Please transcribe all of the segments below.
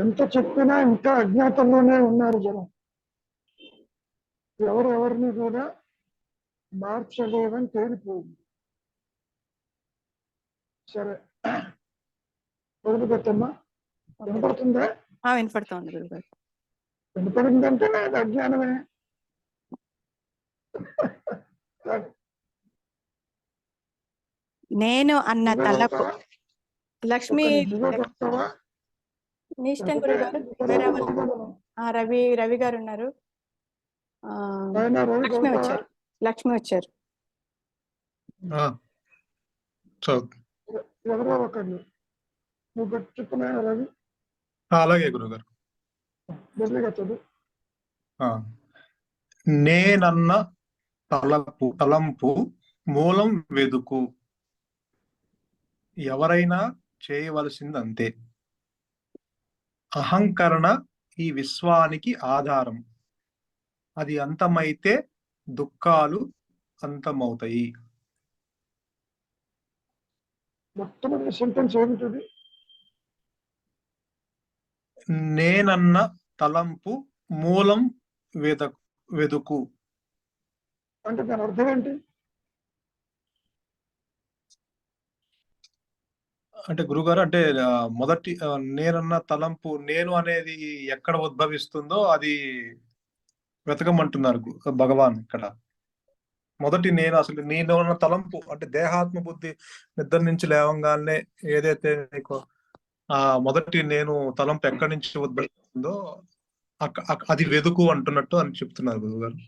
ఎంత చెప్పినా ఇంకా అజ్ఞాతంలోనే ఉన్నారు జనం. ఎవరెవరిని కూడా మార్చలేదని తేలిపోయింది. సరే, వదిలిపెట్టమ్మా. వినపడుతుందా? వినపడుతోంది గురుగారు. వినపడిందంటే అది అజ్ఞానమే. నేను అన్న తలపు లక్ష్మి మీ ఇష్టం గురుగారు. రవి గారు ఉన్నారు. లక్ష్మి వచ్చారు. ఎవరో ఒకళ్ళు నువ్వు చెప్పుకున్నాను రవి. అలాగే గురుగారు. చదువు. నేనన్న తలంపు మూలం వెదుకు, ఎవరైనా చేయవలసిందంతే. అహంకరణ ఈ విశ్వానికి ఆధారం, అది అంతమైతే దుఃఖాలు అంతమవుతాయి. మొట్టమొదటి సెంటెన్స్ ఏమిటది? నేనన్న తలంపు మూలం వెదుకు అంటే దాని అర్థం ఏంటి? అంటే గురుగారు, అంటే మొదటి నేనన్న తలంపు, నేను అనేది ఎక్కడ ఉద్భవిస్తుందో అది వెతకమంటున్నారు భగవాన్ ఇక్కడ. మొదటి నేను, అసలు నేను ఉన్న తలంపు అంటే దేహాత్మ బుద్ధి నిద్ర నుంచి లేవంగానే ఏదైతే నీకు మొదటి నేను తలంపు ఎక్కడి నుంచి ఉద్భవిస్తుందో అది వెదుకు అంటున్నట్టు అని చెప్తున్నారు గురుగారు.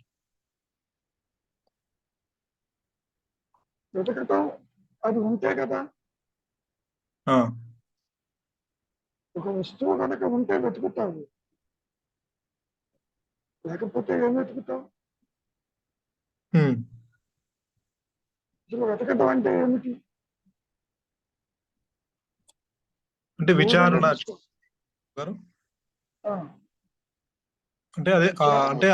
వెతకటం అది ఉంటే కదా. ఒక వస్తువు కనుక ఉంటే వెతుకుతావు, లేకపోతే ఏం వెతుకుతావు? అసలు వెతకటం అంటే ఏమిటి? అంటే విచారణ. అంటే అదే, అంటే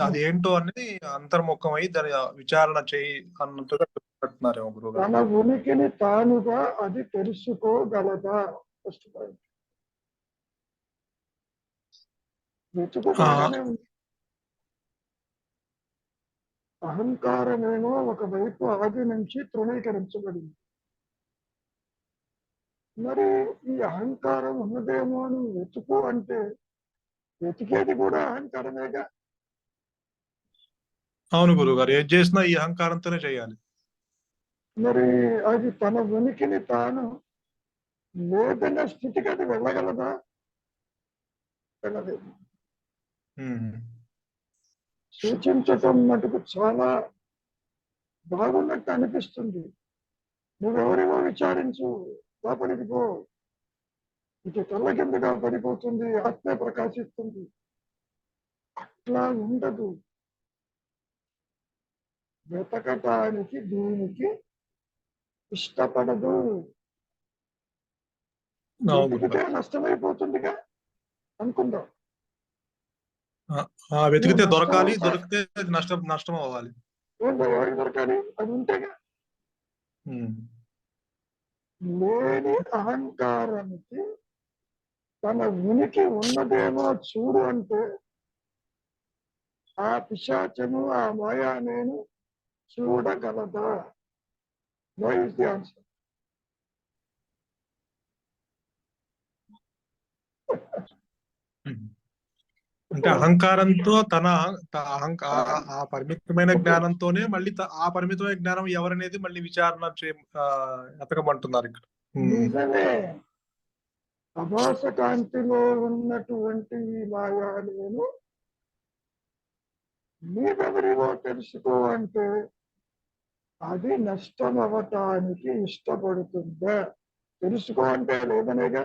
అది ఏంటో అనేది అంతర్ముఖమై దాని విచారణ చేయి అన్నట్టుగా చెప్తున్నారేమో గురువు గారు. తన ఉనికిని తానుగా అది తెలుసుకోగలదా? First point. వెతుకుకోగానే అహంకారమేమో ఒకవైపు ఆది నుంచి తృణీకరించబడింది. మరి ఈ అహంకారం ఉన్నదేమో అని వెతుకు అంటే వెతికేది కూడా అహంకారమేగా. అవును గురువు గారు, ఏది చేసినా ఈ అహంకారంతోనే చేయాలి. మరి అది తన ఉనికిని తాను లేదన్న స్థితికి అది వెళ్ళగలదా? వెళ్ళలేదు. సూచించటం మటుకు చాలా బాగున్నట్టు అనిపిస్తుంది. నువ్వెవరివో విచారించు, లోపలికి పో, ఇటు కళ్ళ కిందగా పడిపోతుంది, ఆత్మే ప్రకాశిస్తుంది. అట్లా ఉండదు. వెతకటానికి దీనికి ఇష్టపడదు. వెతికితే నష్టమైపోతుందిగా అనుకుందాం. వెతికితే దొరకాలి, దొరికితే నష్టం అవ్వాలి. ఎవరికి దొరకాలి? అది ఉంటేగా. లేని అహంకారానికి తన ఉనికి ఉన్నదేమో చూడు అంటే ఆ పిశాచము, ఆ మాయా నేను చూడగలదా? No is the answer. అంటే అహంకారంతో ఆ పరిమితమైన జ్ఞానంతోనే మళ్ళీ ఆ పరిమితమైన జ్ఞానం ఎవరనేది మళ్ళీ విచారణ ఎతకమంటున్నారు ఇక్కడ. నిజమే. అభాస కాంతిలో ఉన్నటువంటి ఈ మాయా నేను నీవెవరివో తెలుసుకో అంటే అది నష్టం అవ్వటానికి ఇష్టపడుతుందా? తెలుసుకో అంటే లేదనేగా.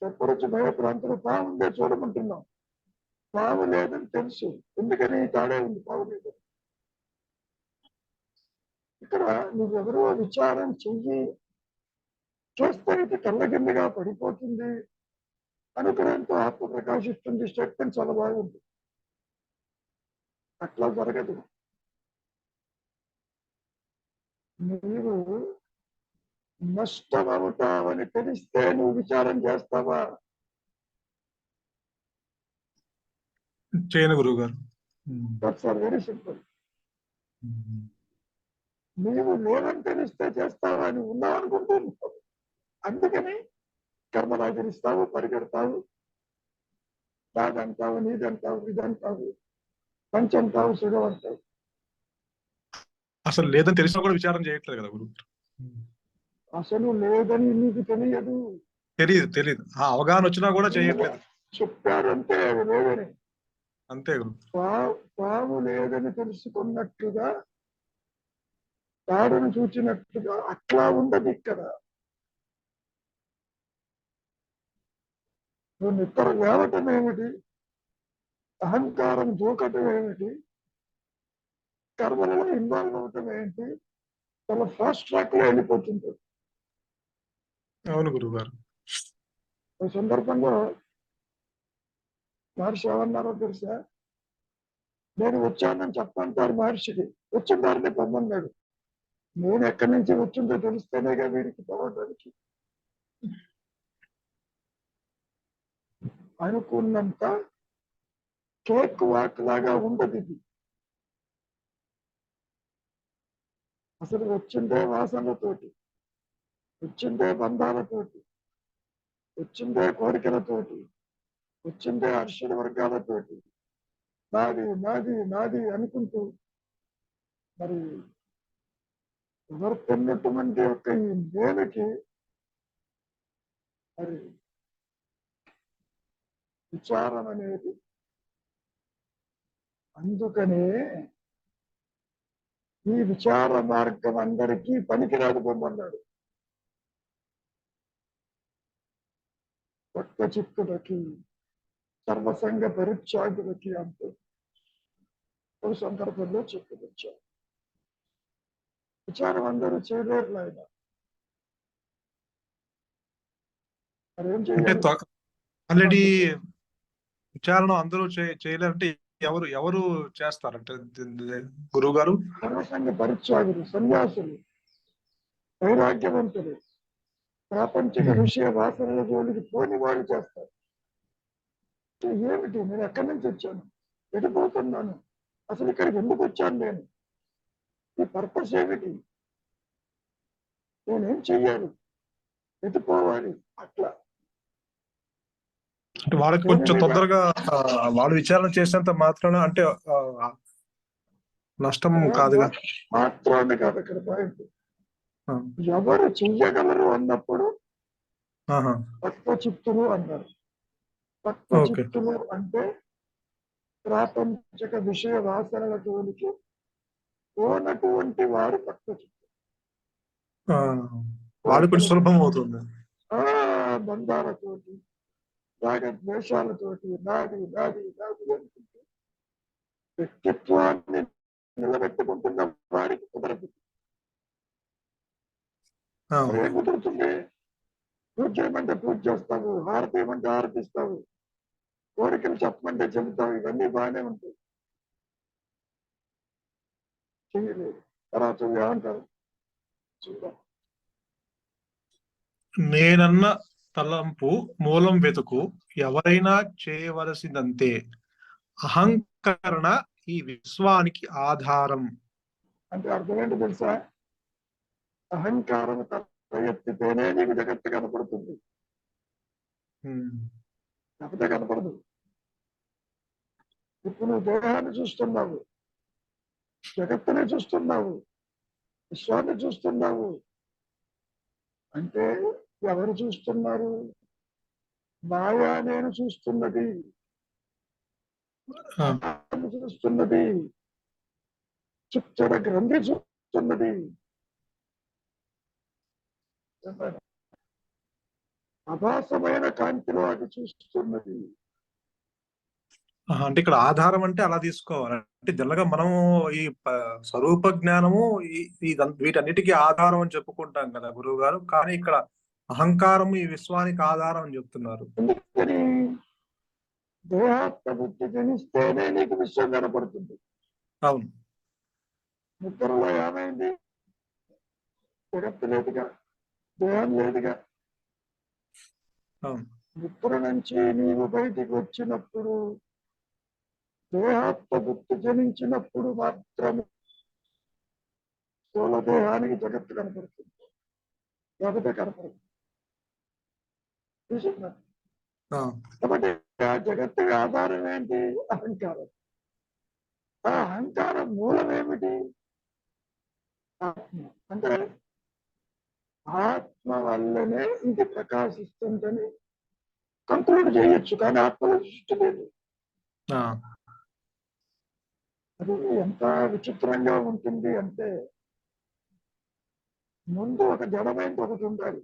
చెప్పొచ్చు, భయ ప్రాంతంలో పాము ఉందే చూడమంటున్నాం. పాము లేదని తెలుసు, ఎందుకని తాడే ఉంది, పాము లేదు. ఇక్కడ నువ్వెవరో విచారం చెయ్యి, చేస్తే ఇది కళ్ళ పడిపోతుంది, అనుగ్రహంతో ఆత్మ ప్రకాశిస్తుంది, స్టేట్మెంట్ చాలా బాగుంది. అట్లా జరగదు. నీవు నష్టమవుతావని తెలిస్తే నువ్వు విచారం చేస్తావా? చేయను గురువు గారు. That's are very simple. నీవు లేదని తెలిస్తే చేస్తావా? నువ్వు ఉన్నావు అనుకుంటున్నావు, అందుకని కర్మలాచరిస్తావు, పరిగెడతావు, దాదంటావు, నీదంటావు, ఇదంటావు, పంచంటావు, సుఖం అంటావు. అసలు లేదని తెలిసినా కూడా విచారం చేయట్లేదు కదా గురువు గారు. అసలు లేదని నీకు తెలియదు, తెలియదు. ఆ అవగాహన వచ్చినా కూడా చేయట్లేదు. చెప్పారంటే అది లేదని. అంతే గురు. పాము లేదని తెలుసుకున్నట్లుగా, తాడును చూచినట్లుగా అట్లా ఉండదు ఇక్కడ. నువ్వు నిద్ర లేవటం ఏమిటి, అహంకారం దూకటం ఏమిటి, కర్మలలో ఇన్వాల్వ్ అవటం ఏంటి, చాలా ఫాస్ట్ ట్రాక్ లో వెళ్ళిపోతుంది. అవును గురువు గారు. ఈ సందర్భంలో మహర్షి ఏమన్నారో తెలుసా? నేను వచ్చానని చెప్పంటారు మహర్షికి, వచ్చిన దారిని పొమ్మన్నాడు. నేను ఎక్కడి నుంచి వచ్చిందో తెలిస్తేనేగా వీరికి పోవడానికి. అనుకున్నంత కేక్ వాక్ లాగా ఉండదు ఇది. అసలు వచ్చిందే వాసనలతోటి, వచ్చిందే బంధాలతోటి, వచ్చిందే కోరికలతోటి, వచ్చిందే హర్షణ వర్గాలతోటి, నాది నాది నాది అనుకుంటూ మరి ఎవరుతున్నటువంటి యొక్క ఈ నేలకి మరి విచారం అనేది. అందుకనే ఈ విచార మార్గం అందరికీ పనికిరాదు పొమ్మన్నాడు. భక్త చిత్తులకి, సర్వసంగ పరిత్యాగులకి అంటూ ఒక సందర్భంలో చెప్పుకొచ్చారు. విచారం అందరూ చేయలేరు ఆయన. మరేం చేయాలి? ఆల్రెడీ విచారణ అందరూ చేయలేరంటే ఎవరు చేస్తారంటే గురువు గారు? సర్వసంగ పరిత్యాగులు, సన్యాసులు, వైరాగ్యవంతులు, ప్రాపంచిక విషయ వాసనల జోలికి పోని వాడు చేస్తారు. ఏమిటి, నేను ఎక్కడి నుంచి వచ్చాను, ఎడిపోతున్నాను, అసలు ఇక్కడికి ఎందుకు వచ్చాను, నేను ఈ పర్పస్ ఏమిటి, నేనేం చెయ్యాలి, ఎటుపోవాలి, అట్లా. అంటే వాళ్ళకి కొంచెం తొందరగా వాళ్ళు విచారణ చేసేంత మాత్రాన అంటే నష్టం కాదుగా. మాత్రాన్ని కాదు అక్కడ పాయింట్. ఎవరు చెయ్యగలరు అన్నప్పుడు భక్త చిత్తులు అన్నారు. భక్త చిత్తులు అంటే ప్రాపంచిక విషయ వాసనల జోలికి పోనటువంటి వారు భక్త చిత్తులు. వాళ్ళు కొంచెం సులభం అవుతుంది. బంధాలతోటి, రాగద్వేషాలతోటి, నాది నాది నాది అనుకుంటూ వ్యక్తిత్వాన్ని నిలబెట్టుకుంటున్న వారికి కుదరదు. ఏం కుదురుతుంది? పూజ చేయమంటే పూజ చేస్తావు, హారతి ఏమంటే హారతిస్తావు, కోరికలు చెప్పమంటే చెబుతావు, ఇవన్నీ బాగానే ఉంటాయి. చెయ్యలేదు. తర్వాత ఏమంటారు చూద్దాం. నేనన్న తలంపు మూలం వెతుకు, ఎవరైనా చేయవలసిందంతే. అహంకరణ ఈ విశ్వానికి ఆధారం. అంటే అర్థం ఏంటో తెలుసా? అహంకారం ఎత్తితేనే నీకు జగత్తు కనపడుతుంది, లేకపోతే కనపడదు. ఇప్పుడు నువ్వు దేహాన్ని చూస్తున్నావు, జగత్తునే చూస్తున్నావు, విశ్వాన్ని చూస్తున్నావు అంటే ఎవరు చూస్తున్నారు? మాయా నేను చూస్తున్నది, చూస్తున్నది, చిత్తడ గ్రంథి చూస్తున్నది. అభాసమైన కాంతిలో అది చూస్తున్నది. అంటే ఇక్కడ ఆధారం అంటే అలా తీసుకోవాలి. అంటే జనరల్గా మనము ఈ స్వరూప జ్ఞానము వీటన్నిటికీ ఆధారం అని చెప్పుకుంటాం కదా గురువు గారు. కానీ ఇక్కడ అహంకారం ఈ విశ్వానికి ఆధారం అని చెప్తున్నారు. ఎందుకని? దేహాత్మ బుద్ధి జనిస్తేనే నీకు విశ్వం కనపడుతుంది. అవును. నిద్రలో ఏమైంది? జగత్తు లేదుగా, దేహం లేదుగా. అవును. నిద్ర నుంచి నీవు బయటికి వచ్చినప్పుడు, దేహాత్మ బుద్ధి జనించినప్పుడు మాత్రమే స్థూల దేహానికి జగత్తు కనపడుతుంది, లేకపోతే కనపడుతుంది. చూసిందా? ఆ, కాబట్టి ఆ జగత్తుకి ఆధారం ఏంటి? అహంకారం. ఆ అహంకారం మూలం ఏమిటి? ఆత్మ. అంటే ఆత్మ వల్లనే ఇది ప్రకాశిస్తుందని కంక్లూడ్ చేయొచ్చు, కానీ ఆత్మలో సృష్టి లేదు. ఆ, అది ఎంత విచిత్రంగా ఉంటుంది అంటే, ముందు ఒక జడమైంది ఒకటి ఉండాలి,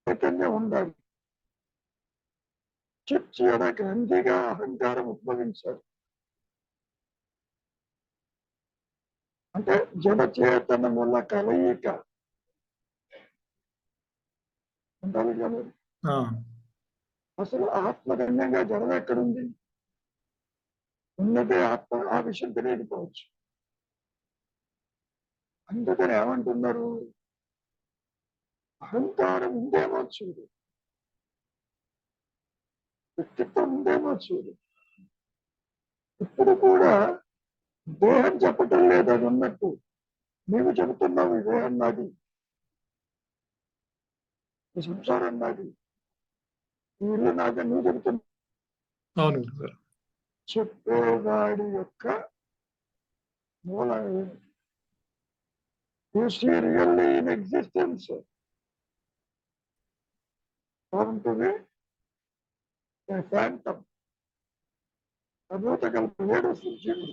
చైతన్యం ఉండాలి. చిచ్చడ గ్రంథిగా అహంకారం ఉద్భవించాలి. అంటే జడ చేతనముల కలయిక ఉండాలి కదా. ఆ, అసలు ఆత్మగమ్యంగా జడం ఎక్కడుంది? ఉన్నదే ఆత్మ. ఆ విషయం తెలియకపోవచ్చు. అందుకని ఏమంటున్నారు? అహంకారం ఉందేమో చూడు, వ్యక్తిత్వం ఉందేమో చూడు. ఇప్పుడు కూడా దేహం చెప్పటం లేదని ఉన్నట్టు నీవు చెబుతున్నావు, ఈ దేహం నాది, ఈ సంసారం నాది, ఈ ఇల్లు నాదని నువ్వు చెబుతున్నావు. అవును గురుగారు. చెప్పేవాడి యొక్క మూలం ఏమిటి? You see really in existence. Born to be a phantom. అభూత కల్పలేడు సూర్యుడు.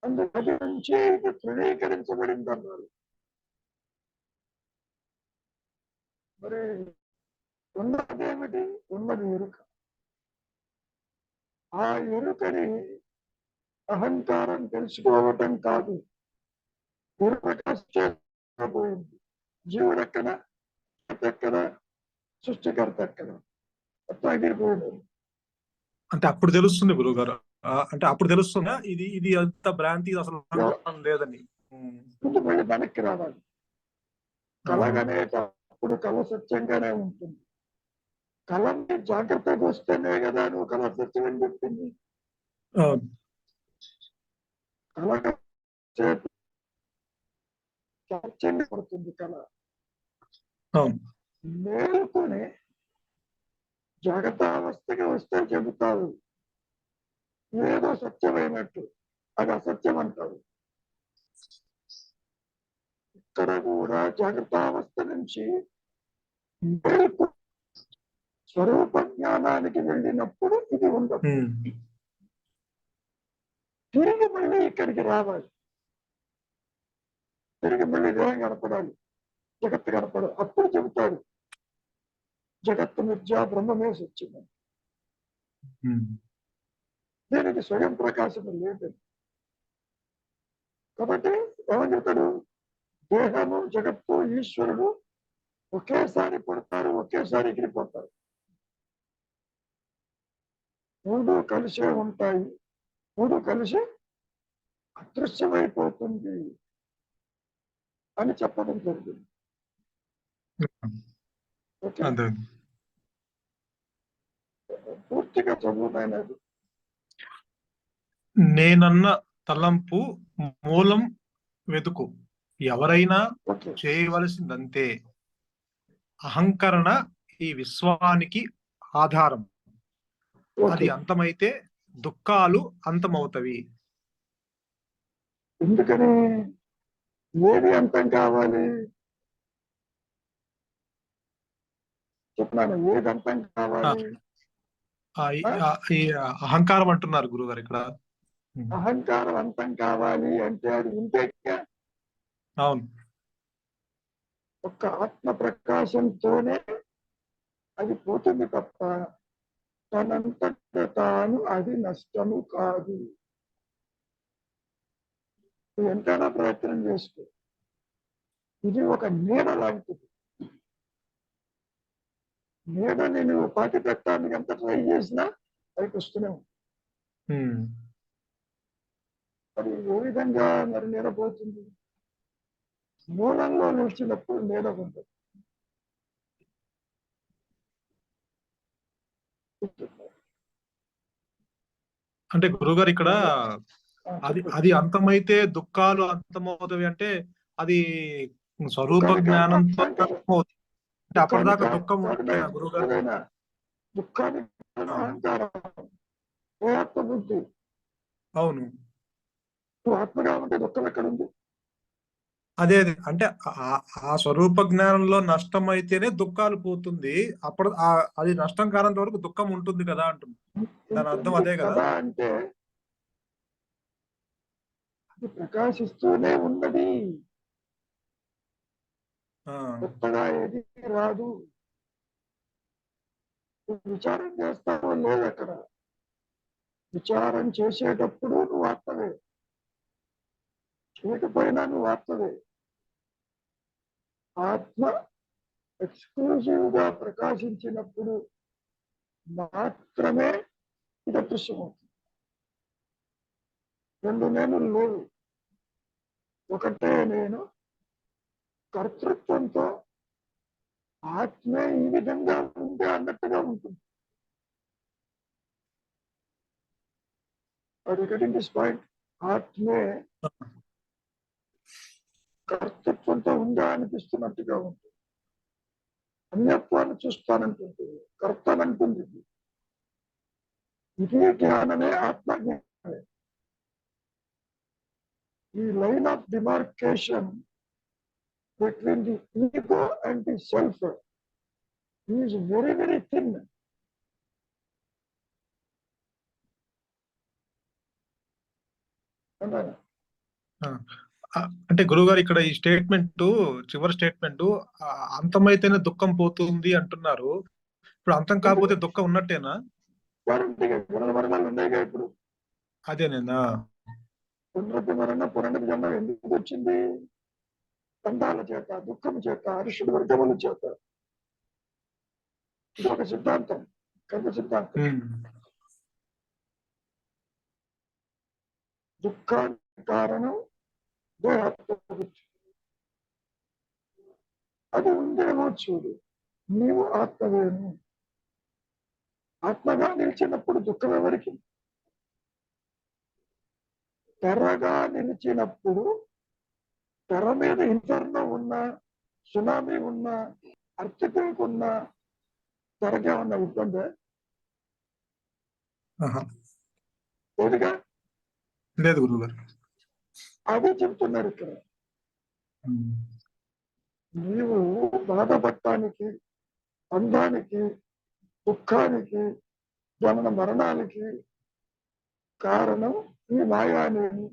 అందుకని నుంచి ఇది తృణీకరించబడింది అన్నారు. మరి ఉన్నదేమిటి? ఉన్నది ఎరుక. ఆ ఎరుకని అహంకారం తెలుసుకోవటం కాదు, పోయింది. జీవుడు ఎక్కడ, ఎక్కడ, సృష్టికర్త ఎక్కడ, తగ్గిపోయింది. అంటే అప్పుడు తెలుస్తుంది గురుగారు. అంటే అప్పుడు తెలుస్తుందా ఇది ఇది అంత భ్రాంతి, అసలు అహంకారం లేదని? ముందు మళ్ళీ వెనక్కి రావాలి. కలగనేటప్పుడు కళ సత్యంగానే ఉంటుంది. కళని జాగ్రత్తగా వస్తేనే కదా నువ్వు కళ సత్యం అని చెప్పింది. అవును. కళ సత్యంగా పడుతుంది కళ. అవును. మేలుకొని జాగ్రత్తావస్థగా వస్తే చెబుతావు ఏదో సత్యమైనట్టు, అది అసత్యం అంటారు. ఇక్కడ కూడా జాగ్రత్తావస్థ నుంచి మేలుకు స్వరూప జ్ఞానానికి వెళ్ళినప్పుడు ఇది ఉండదు. తిరిగి మళ్ళీ ఇక్కడికి రావాలి, తిరిగి మళ్ళీ దేహం కనపడాలి, జగత్తు కనపడాలి. అప్పుడు చెబుతాడు జగత్తు మిథ్యా, బ్రహ్మమే సత్యం. దీనికి స్వయం ప్రకాశం లేదు. కాబట్టి ఏమని చెప్తాడు? దేహము, జగత్తు, ఈశ్వరుడు ఒకేసారి పడతారు, ఒకేసారి ఎగిరిపోతారు. మూడు కలిసే ఉంటాయి, మూడు కలిసి అదృశ్యమైపోతుంది అని చెప్పడం జరిగింది. పూర్తిగా చదువుతాయినది. నేనన్న తలంపు మూలం వెతుకు, ఎవరైనా చేయవలసిందంతే. అహంకరణ ఈ విశ్వానికి ఆధారం, అది అంతమైతే దుఃఖాలు అంతమవుతవి. ఎందుకని? ఏది అంతం కావాలి చెప్పినాను, ఏది అంతం కావాలి? ఈ అహంకారం అంటున్నారు గురుగారు ఇక్కడ. అహంకారం అంతం కావాలి అంటే అది ఉంటే అవును, ఒక్క ఆత్మ ప్రకాశంతోనే అది పోతుంది తప్ప తనంతట తాను అది నష్టము కాదు. ఎంతైనా ప్రయత్నం చేసుకో, ఇది ఒక నీడ లాంటిది. నీడని నువ్వు పాతి పెట్టడానికి ఎంత ట్రై చేసినా పైకి వస్తూనే ఉంది. అది ఏ విధంగా మరి నీడపోతుంది? మూలంలో నిలిచినప్పుడు నేను ఉంటుంది. అంటే గురుగారు ఇక్కడ అది అంతమైతే దుఃఖాలు అంతమవుతాయి అంటే అది స్వరూప జ్ఞానంతో అర్థమవుతుంది. అంటే అప్పటిదాకా దుఃఖం ఉండేనా గురుగారు? దుఃఖానికి అహంకారం, ఆత్మ బుద్ధి. అవును, నువ్వు ఆత్మగా ఉంటే దుఃఖం ఎక్కడ ఉంది? అదే అంటే ఆ స్వరూప జ్ఞానంలో నష్టం అయితేనే దుఃఖాలు పోతుంది. అప్పుడు అది నష్టం కానంత వరకు దుఃఖం ఉంటుంది కదా అంటుంది. దాని అర్థం అదే కదా? అంటే అది ప్రకాశిస్తూనే ఉన్నది, కొత్తగా ఏది రాదు. విచారం చేస్తావో లేదు అక్కడ. విచారం చేసేటప్పుడు నువ్వు ఆత్మవే, చేయకపోయినా నువ్వు ఆత్మవే. ఆత్మ ఎక్స్క్లూజివ్ గా ప్రకాశించినప్పుడు మాత్రమే ఇది అదృశ్యమవుతుంది. రెండు నేను లేవు, ఒకటే నేను. కర్తృత్వంతో ఆత్మే ఈ విధంగా ఉంది అన్నట్టుగా ఉంటుంది. పాయింట్. ఆత్మే కర్తృత్వంతో ఉందా అనిపిస్తున్నట్టుగా ఉంటుంది. అన్యత్వాన్ని చూస్తానంటుంది, కర్తనంటుంది. ఇది జ్ఞానమే ఆత్మజ్ఞానమే. ఈ line of demarcation between the ego and the self is very, very thin. అంటే గురుగారు ఇక్కడ ఈ స్టేట్మెంట్, చివరి స్టేట్మెంట్, అంతమైతేనే దుఃఖం పోతుంది అంటున్నారు. ఇప్పుడు అంతం కాకపోతే దుఃఖం ఉన్నట్టేనా? ఇప్పుడు అదేనేనా? పునరుద్ధి మరణ పునరుద్ధి జన్మ ఎందుకు వచ్చింది? బంధాల చేత, దుఃఖం చేత, అరుషుడు వర్గముల చేత. ఇది ఒక సిద్ధాంతం, కర్మ సిద్ధాంతం. దుఃఖానికి కారణం దేహాత్మబుద్ధి. అది ఉందేమో చూడు, నీవు ఆత్మవేను. ఆత్మగా నిలిచినప్పుడు దుఃఖం ఎవరికి? తెరగా నిలిచినప్పుడు తెర మీద ఇన్ఫర్నో ఉన్నా, సునామీ ఉన్నా, అర్చకులకు ఉన్నా తెరగా ఉన్న ఇబ్బంది లేదుగా. లేదు గురుగారు, అదే చెప్తున్నారు ఇక్కడ. నీవు బాధపడటానికి, అందానికి, దుఃఖానికి, జనన మరణానికి కారణం ఈ మాయానేమి.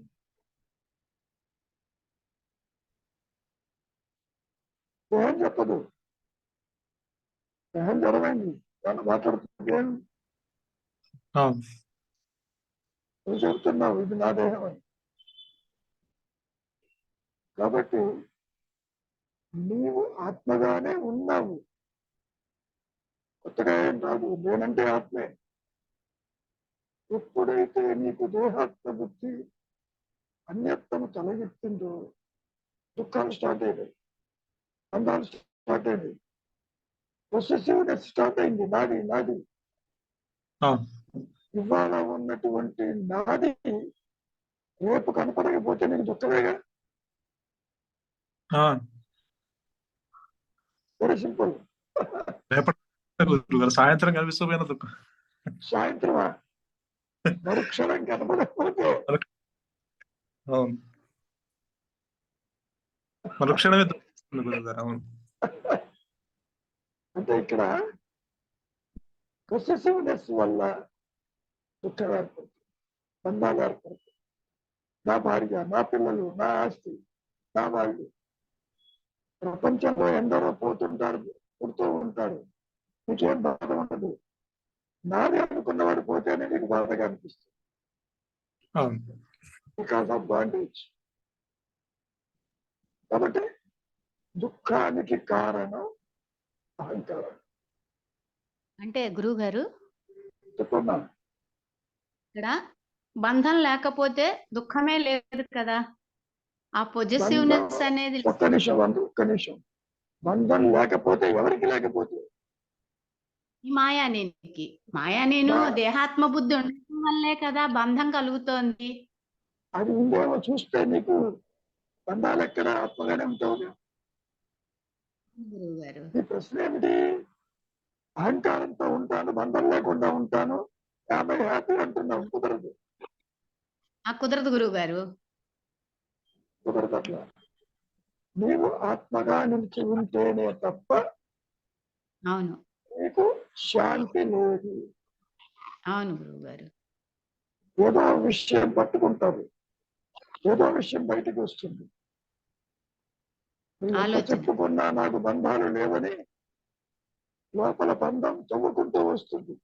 దేహం చెప్పదు, దేహం జరమైంది, వాళ్ళు మాట్లాడుతుంది. నువ్వు చెబుతున్నావు ఇది నా దేహం అని. కాబట్టి నీవు ఆత్మగానే ఉన్నావు, కొత్తగా ఏం రాదు. నేనంటే ఆత్మే. ఎప్పుడైతే నీకు దేహాత్మ బుద్ధి అన్యత్వము తొలగిస్తుందో దుఃఖాలు స్టార్ట్ అయినాయి, అందాలు స్టార్ట్ అయినాయి, పొసెసివ్నెస్ స్టార్ట్ అయింది. నాది నాది ఇవాళ ఉన్నటువంటి నాది రేపు కనపడకపోతే నీకు దుఃఖమేగా. Very simple. సాయంత్రం కనిపిస్తూ దుఃఖం, సాయంత్రమా? మరుక్షణం కనపడకపోతే మరుక్షణమే. అంటే ఇక్కడ పొసెసివ్నెస్ వల్ల దుఃఖం ఏర్పడుతుంది, బంధాలు ఏర్పడుతుంది. నా భార్య, నా పిల్లలు, నా ఆస్తి, నా వాళ్ళు. ప్రపంచంలో ఎందరో పోతుంటారు, పుడుతూ ఉంటారు, నీకేం బాధ ఉండదు. నాది అనుకున్నవాడు పోతేనే నీకు బాధగా అనిపిస్తుంది. Because of bondage. కాబట్టి దుఃఖానికి కారణం అహంకారం. అంటే గురువు గారు చెప్తున్నా, ఇక్కడ బంధం లేకపోతే దుఃఖమే లేదు కదా. ఆ పొజెసివ్నెస్ అనేది ఒక్క నిమిషం ఒక్క నిమిషం. బంధం లేకపోతే ఎవరికి లేకపోతే ఈ మాయా నేను మా- దేహాత్మ బుద్ధి ఉండటం వల్లే కదా బంధం కలుగుతోంది. అది ఉందేమో చూస్తే నీకు బంధాలు ఎక్కడ ఆత్మగానే ఉంటావు. గురువు గారు ఈ ప్రశ్న ఏమిటి? అహంకారంతో ఉంటాను, బంధం లేకుండా ఉంటాను, హ్యాపీ అంటున్నావు. కుదరదు, కుదరదు గురువు గారు. కుదరదు. అట్లా నీవు ఆత్మగా నిలిచి ఉంటేనే తప్ప అవును నీకు శాంతి లేదు. అవును గురువు గారు. ఏదో విషయం పట్టుకుంటారు, ఏదో విషయం బయటకు వస్తుంది. నువ్వు ఎంత ఆలోచన. చెప్పుకున్నా నాకు బంధాలు లేవని లోపల బంధం తవ్వుకుంటూ వస్తుంది.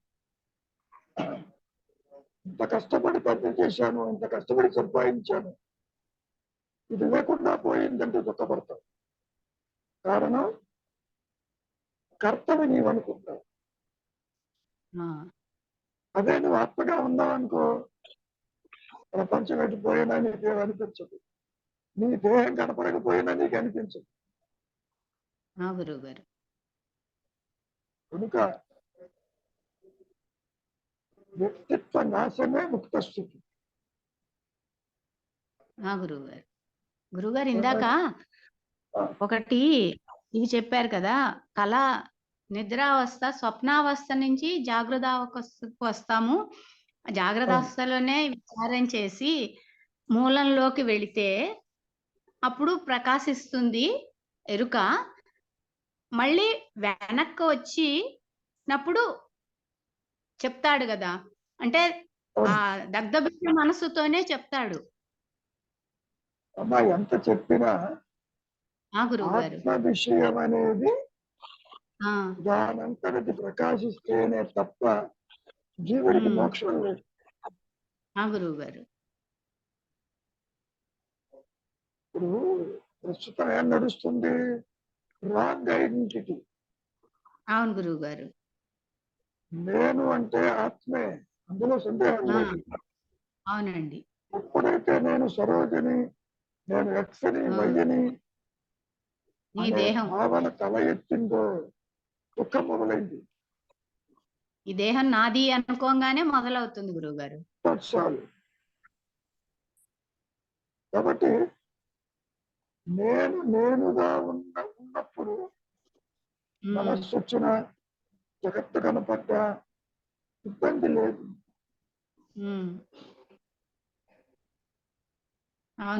ఇంత కష్టపడి పెద్ద చేశాను, ఇంత కష్టపడి సంపాదించాను, ఇది లేకుండా పోయిందంటే దుఃఖపడతావు. కారణం కర్తవి నీవు అనుకుంటావు. ఆ, అదే నువ్వు ఆత్మగా ఉన్నావు అనుకో, ప్రపంచం వెళ్ళిపోయినా నీకేం అనిపించదు, నీ దేహం కనపడకపోయినా నీకు అనిపించదు. గురువు గారు. కనుక వ్యక్తిత్వ నాశమే ముక్త స్థితి. గురువు గారు. గురువు గారు ఇందాక ఒకటి ఇవి చెప్పారు కదా, కళ నిద్రావస్థ స్వప్నావస్థ నుంచి జాగ్రత్తావస్థకు వస్తాము. జాగ్రత్తావస్థలోనే విచారం చేసి మూలంలోకి వెళితే అప్పుడు ప్రకాశిస్తుంది ఎరుక. మళ్ళీ వెనక్కి వచ్చినప్పుడు చెప్తాడు కదా, అంటే ఆ దగ్ధబిడ్డ మనసుతోనే చెప్తాడు. అమ్మా ఎంత చెప్పినా గురువు గారు. ఆత్మ విషయం అనేది దానంతటి ప్రకాశిస్తేనే తప్ప జీవుడికి మోక్షం లేదు. గురువు గారు. ఇప్పుడు ప్రస్తుతం ఏం నడుస్తుంది? Wrong identity. అవును గురువు గారు. నేను అంటే ఆత్మే, అందులో సందేహం లేదు. అవునండి. ఎప్పుడైతే నేను సరోజని, నేను ఎక్స్ని వయ్యని నీ దేహం భావన తల ఎత్తిందో దుఃఖం మొదలైంది. ఈ దేహం నాది అనుకోగానే మొదలవుతుంది గురువు గారు. చాలు. కాబట్టి నేనుగా ఉన్నప్పుడు మనస్సు వచ్చిన జగత్తు కనపడ్డా ఇబ్బంది లేదు.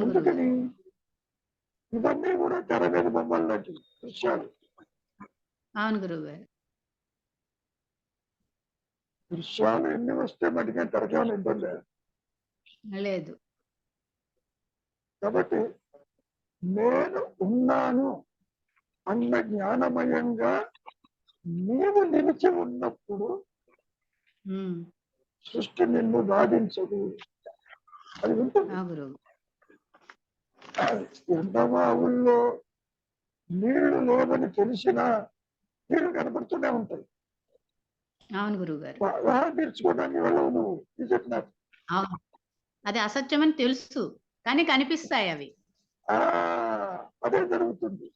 ఎందుకని? ఇవన్నీ కూడా తెర మీద బొమ్మలు లాంటి దృశ్యాలు. అవును గురువు గారు. దృశ్యాలు ఎన్ని వస్తే మటుకే తెరకేమైనా ఇబ్బంది లేదు. కాబట్టి నేను ఉన్నాను అన్న జ్ఞానమయంగా నీవు నిలిచి ఉన్నప్పుడు సృష్టి నిన్ను బాధించదు. అది ఉంటుంది. ఎండమావుల్లో నీళ్లు లేవని తెలిసినా నీళ్లు కనపడుతూనే ఉంటాయి. అవును గురువు గారు. తీర్చుకోవడానికి వెళ్ళవు నువ్వు. ఇది చెప్పినారు. అవును, అది అసత్యమని తెలుసు కానీ కనిపిస్తాయి అవి. అదే జరుగుతుంది.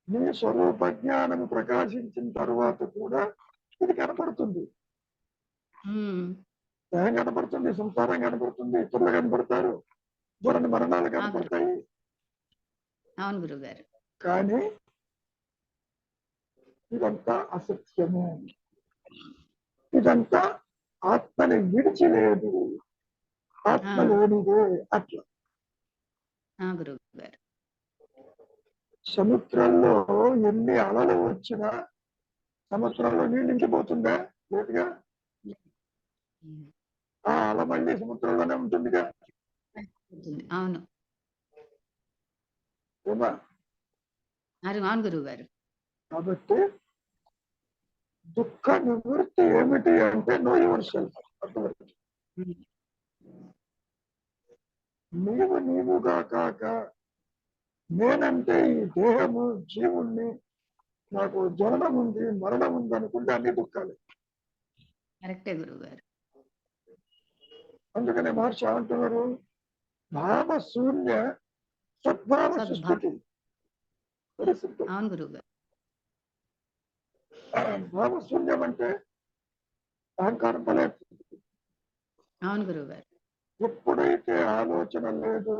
నీ స్వరూప జ్ఞానం ప్రకాశించిన తర్వాత కూడా ఇది కనపడుతుంది. దేహం కనపడుతుంది, సంసారం కనపడుతుంది, ఇతరులు కనపడతారు, దూరని మరణాలు కనపడతాయి. అవును గురువు గారు. కానీ ఇదంతా అసత్యము. ఇదంతా ఆత్మని విడిచిలేదు, ఆత్మ లేనిదే. అట్లా గురువు గారు. సముద్రంలో ఎన్ని అలలు వచ్చినా సముద్రంలో నీళ్ళు ఇంకిపోతుందా? లేదుగా. ఆ అల మళ్ళీ సముద్రంలోనే ఉంటుందిగా. అవును. అవును గురువు గారు. కాబట్టి దుఃఖ నివృత్తి ఏమిటి అంటే నో యువర్ సెల్ఫ్. నీవుగా కాక నేనంటే ఈ దేహము, జీవుణ్ణి, నాకు జననం ఉంది, మరణం ఉంది అనుకుంటే అన్ని దుఃఖాలు. కరెక్టే గురువు గారు. అందుకనే మహర్షి అంటున్నారు, భావ శూన్య సద్భావ సద్భావ. సృష్టికి. Very simple. అవును గురువు గారు. భావశూన్యం అంటే అహంకారం తలెత్తుంది. అవును గురువు గారు. ఎప్పుడైతే ఆలోచన లేదు,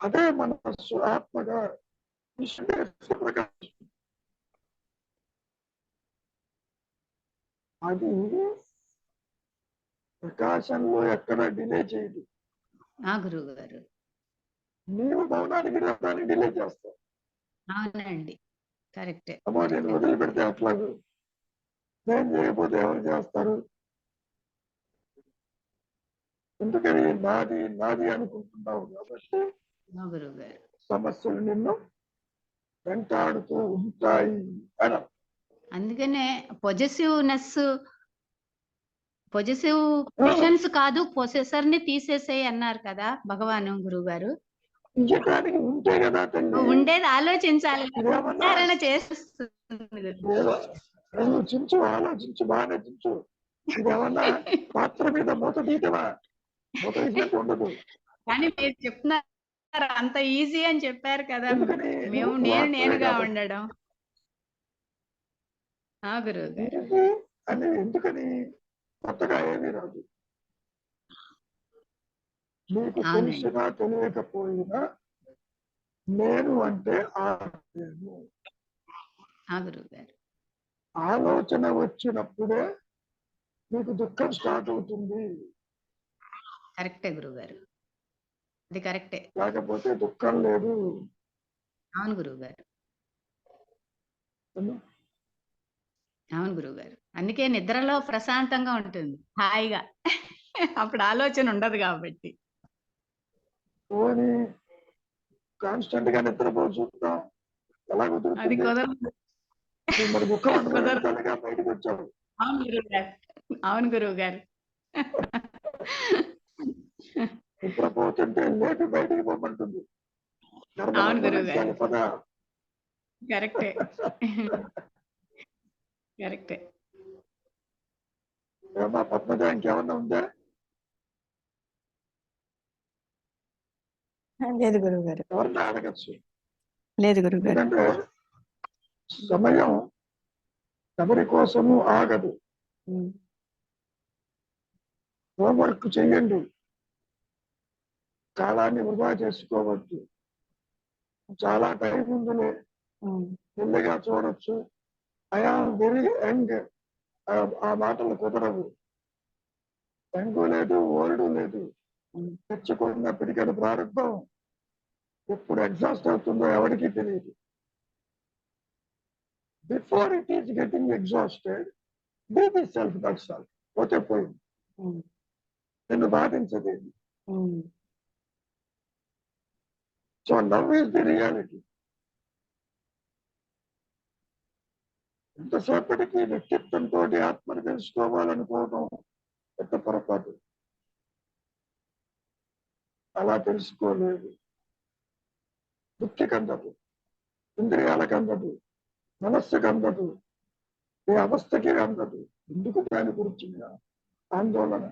అదే మనస్సు ఆత్మగా ప్రకాశం. అది ప్రకాశంలో ఎక్కడ డిలే చేయదు. ఆ గురువు గారు. నీవు మౌనానికి రావడానికి డిలే చేస్తావు. అవునండి, కరెక్టే. అమ్మో నేను వదిలిపెడితే అట్లాగూ, నేను చేయకపోతే ఎవరు చేస్తారు, ఎందుకని నాది నాది అనుకుంటున్నావు కాబట్టి ఆ గురువు గారు. సమస్యలు నిన్ను వెంటాడుతూ ఉంటాయి అని. అందుకనే పొజెసివ్ క్వశ్చన్స్ కాదు, పొసెసర్ ని తీసేసేయి అన్నారు కదా భగవాను గురువు గారు. తీయటానికి ఉంటే కదా తల్లి. ఉండేది ఆలోచించాలి, ఇదేమన్నా విచారణ చేస్తుంది గురువు. ఆలోచించు, ఆలోచించు, బాగా చించు. ఇదేమన్నా పాత్ర మీద మూత తీయటమా? మూత తీసినట్టు ఉండదు. కానీ మీరు చెప్తున్నారు అంత ఈజీ అని చెప్పారు కదా, ఎందుకని మేము నువ్వు ఆత్మవే నేనుగా కాబట్టి. ఉండడం. ఆ గురువు గారు. ఇది అని ఎందుకని కొత్తగా ఏమీ రాదు. నీకు అవునండి. తెలిసినా తెలియకపోయినా నేను అంటే ఆ నేను. ఆ గురువు గారు. ఆలోచన వచ్చినప్పుడే నీకు దుఃఖం స్టార్ట్ అవుతుంది, కరెక్టే గురువు గారు, అది కరెక్టే. లేకపోతే దుఃఖం లేదు. అవును గురువు గారు. అవును గురువు గారు. అందుకే నిద్రలో ప్రశాంతంగా ఉంటుంది, హాయిగా. అప్పుడు ఆలోచన ఉండదు కాబట్టి. పోనీ కాన్స్టెంట్ గా నిద్రపోయి చూద్దాం, ఎలా అది కుదురుతుంది? కుదరదు. నువ్వు మరి దుఃఖం కుదరదు. అనుభవించాలిగా, బయటకు వచ్చావు. అవును గురువు గారు. అవును గురువు గారు. నిద్రపోతుంటే లేపి బయటికి పోమంటుంది. అవును గురువు గారు. పదా కరెక్టే. కరెక్టే. ఏమా పద్మజ, ఇంకేమన్నా ఉందా? లేదు గురువు గారు. ఎవరన్నా అడగచ్చు. లేదు గురువు గారు. ఎందుకంటే సమయం ఎవరి కోసము ఆగదు. హోంవర్క్ చెయ్యండి, కాలాన్ని వృధా చేసుకోవద్దు. చాలా టైం ఉందిలే, మెల్లగా చూడొచ్చు. ఐఆమ్ వెరీ యంగ్, ఆ మాటలు కుదరవు. యంగ్ లేదు, ఓల్డ్ లేదు. తెచ్చుకున్న పిడికల ప్రారంభం ఎప్పుడు ఎగ్జాస్ట్ అవుతుందో ఎవరికి తెలియదు. Before it is getting exhausted, be the self, that's all. పోతే పోయింది, నిన్ను బాధించదేది. So love is the reality. ఎంతసేపటికి వ్యక్తిత్వంతో ఆత్మను తెలుసుకోవాలనుకోవడం పెద్ద పొరపాటు. అలా తెలుసుకోలేదు. బుద్ధికి అందదు, ఇంద్రియాలకు అందదు, మనస్సుకు అందదు, ఏ అవస్థకి అందదు. ఎందుకు దాని గురించి ఆందోళన?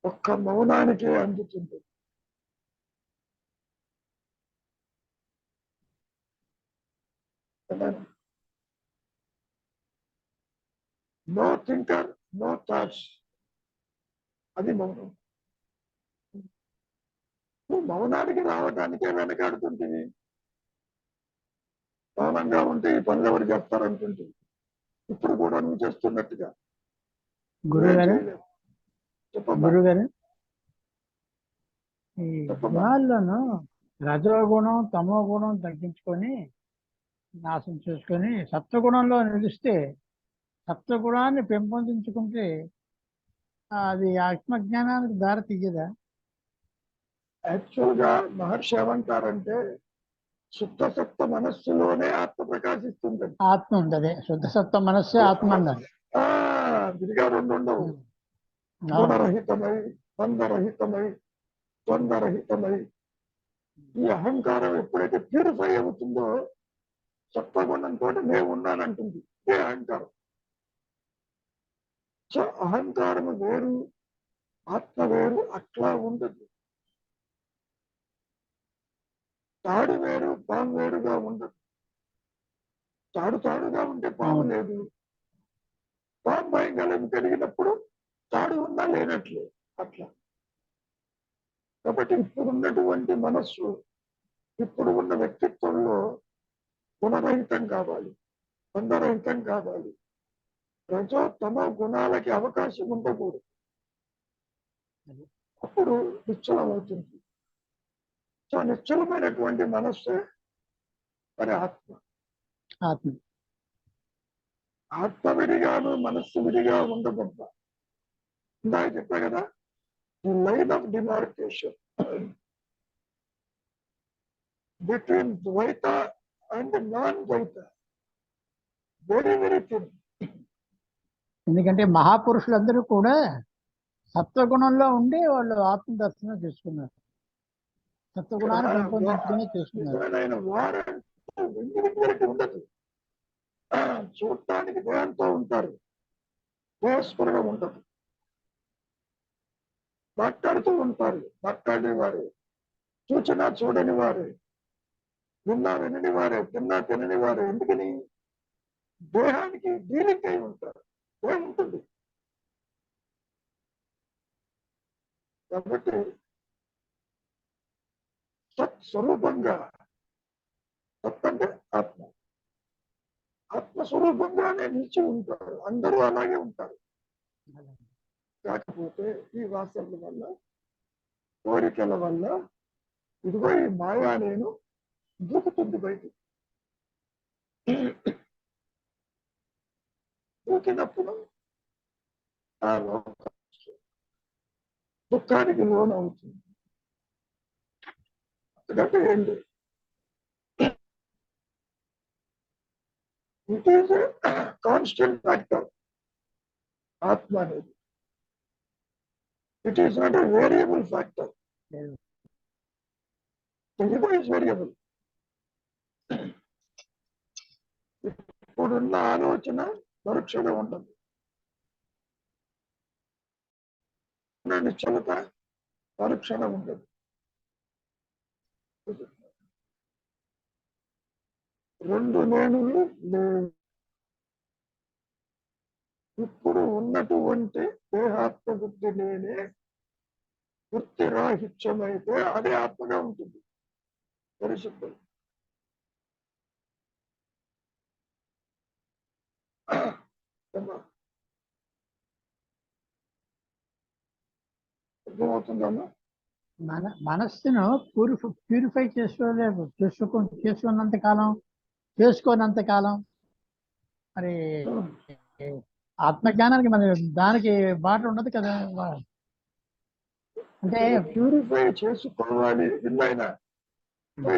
ఒక్క మౌనానికే అందుతుంది. నో థింకర్, నో థాట్స్, అది మౌనం. నువ్వు మౌనానికి రావడానికే వెనకాడుతుంటుంది. మౌనంగా ఉంటే ఈ పనులు ఎవరు చేస్తారనుకుంటుంది. ఇప్పుడు కూడా నువ్వు చేస్తున్నట్టుగా. గురుగారు, చెప్పమ్మా. గురుగారు, ఈ చెప్పమ్మా. గుణాల్లోనూ రజో గుణం తమో గుణం తగ్గించుకొని నాశనం చేసుకొని సత్వగుణంలో నిలిస్తే, సత్వగుణాన్ని పెంపొందించుకుంటే అది ఆత్మజ్ఞానానికి దారి తీయదా? యాక్చువల్ గా మహర్షి ఏమంటారంటే, శుద్ధ సత్వ మనస్సులోనే ఆత్మ ప్రకాశిస్తుంది. ఆత్మ ఉండదే, శుద్ధ సత్వ మనస్సే ఆత్మ అన్నది. విధిగా రెండు ఉండవు. గుణరహితమై, బంధరహితమై, ద్వంద్వరహితమై. ఈ అహంకారం ఎప్పుడైతే ప్యూరిఫై అవుతుందో, సత్వగుణంతో నేను ఉన్నానంటుంది ఏ అహంకారం. సో అహంకారము వేరు, ఆత్మ వేరు, అట్లా ఉండదు. తాడు వేరు పాము వేరుగా ఉండదు. తాడుగా ఉంటే పాము లేదు, పాము భయంకరం కలిగినప్పుడు తాడు ఉన్నా లేనట్లే. అట్లా కాబట్టి ఇప్పుడున్నటువంటి మనస్సు, ఇప్పుడు ఉన్న వ్యక్తిత్వంలో గుణరహితం కావాలి, బంధరహితం కావాలి. రజో తమ గుణాలకి అవకాశం ఉండకూడదు. అప్పుడు నిశ్చలం అవుతుంది. సో నిశ్చలమైనటువంటి మనస్సే మరి ఆత్మ. ఆత్మ విడిగాను మనస్సు విడిగా ఉండకూడదు. ఇందాక చెప్పా కదా, the line of demarcation between Dvaita and non-Dvaita, very, very thin. ఎందుకంటే మహాపురుషులందరూ కూడా సత్వగుణంలో ఉండి వాళ్ళు ఆత్మ దర్శనం చేసుకున్నారు, సత్వగుణాన్ని పెంపొందించుకుని చేసుకున్నారు. ఆయన వారంటే వెండి ఉండదు. చూడటానికి దేహంతో ఉంటారు, దేహస్ఫురణ ఉండదు. మాట్లాడుతూ ఉంటారు, మాట్లాడేవారు. చూచినా చూడని వారే, విన్నా వినని వారే, తిన్నా తినని వారే. ఎందుకని? దేహానికి డీలింగ్ అయి ఉంటారు, దేహం ఉంటుంది. కాబట్టి సత్స్వరూపంగా, సత్ అంటే ఆత్మ, ఆత్మస్వరూపంగానే నిలిచి ఉంటారు. అందరూ అలాగే ఉంటారు. కాకపోతే ఈ వాసనల వల్ల, కోరికల వల్ల ఇదిగో ఈ మాయా నేను దూకుతుంది బయటికి. దూకినప్పుడు ఆ లోకం దుఃఖానికి లోనవుతుంది. ఎందుకంటే ఏంటి? ఇట్ ఈస్ కాన్స్టెంట్ ఫ్యాక్టర్ ఆత్మ అనేది. It is not a variable factor. The ego is variable. ఇప్పుడున్న ఆలోచన పరీక్షగా ఉండదు, నిశ్చలత పరీక్షగా ఉండదు. రెండు నేనులు లేవు. ఇప్పుడు ఉన్నటువంటి దేహాత్మ బుద్ధి నేనే వృత్తి రాహిత్యమైతే అదే ఆత్మగా ఉంటుంది. పరిశుద్ధం. అర్థమవుతుందమ్మా? మనస్సును ప్యూరిఫై చేసుకున్నంత కాలం, చేసుకోనంత కాలం మరి ఆత్మజ్ఞానానికి మరి దానికి బాట ఉండదు కదా. అంటే ప్యూరిఫై చేసుకోవాలి. విన్నాయినా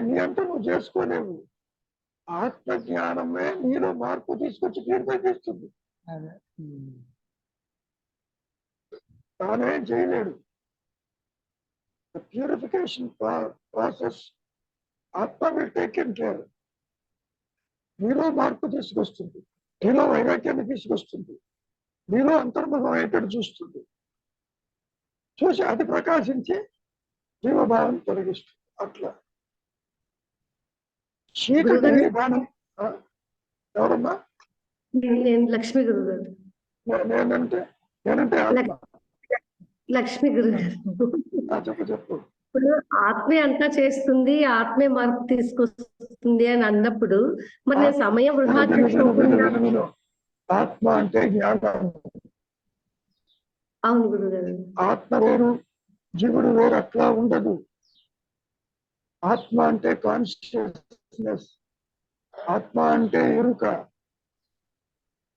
నీ అంటే నువ్వు చేసుకోలేవు. ఆత్మజ్ఞానమే నీలో మార్పు తీసుకొచ్చి ప్యూరిఫై చేస్తుంది. తానేం చేయలేడు. ప్యూరిఫికేషన్ ప్రాసెస్ ఆత్మ విల్ టేకెన్ కేర్. నీలో మార్పు తీసుకొస్తుంది, నీలో వైరాగ్యాన్ని తీసుకొస్తుంది, నీలో అంతర్ముఖం అయ్యేటట్టు చూస్తుంది. చూసి అది ప్రకాశించి జీవభావం తొలగిస్తుంది. అట్లా చీకటి బాణం. ఎవరమ్మా? లక్ష్మీ గురువు గారు. నేనంటే ఆత్మ. లక్ష్మీ గురువు గారు, చెప్పు. ఇప్పుడు ఆత్మే అంతా చేస్తుంది, ఆత్మే మార్పు తీసుకొస్తుంది అని అన్నప్పుడు మరి నేను సమయం వృధా చేసుకోకుండా. ఆత్మ అంటే జ్ఞానం. అవును గురువు గారు. ఆత్మ వేరు, జీవుడు వేరు అట్లా ఉండదు. ఆత్మ అంటే కాన్షియస్నెస్, ఆత్మ అంటే ఎరుక.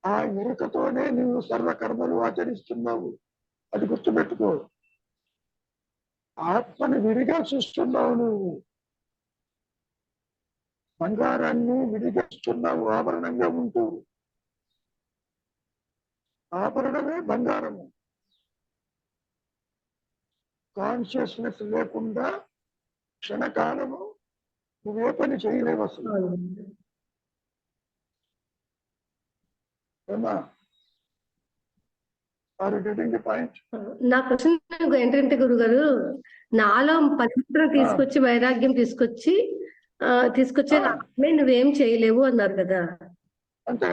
ఆ ఎరుకతోనే నువ్వు సర్వకర్మలు ఆచరిస్తున్నావు. అది గుర్తుపెట్టుకో. ఆత్మని విడిగా చూస్తున్నావు నువ్వు. బంగారాన్ని విడిగా చూస్తున్నావు ఆభరణంగా ఉంటూ. ఆభరణమే బంగారము. కాన్షియస్నెస్ లేకుండా క్షణకాలము నువ్వే పని చేయలేవు అసలు. నా క్వశ్చన్ ఏంటంటే గురుగారు, నాలో పవిత్రం తీసుకొచ్చి వైరాగ్యం తీసుకొచ్చి తీసుకొచ్చే ఆత్మే నువ్వేం చేయలేవు అన్నారు కదా. అంతే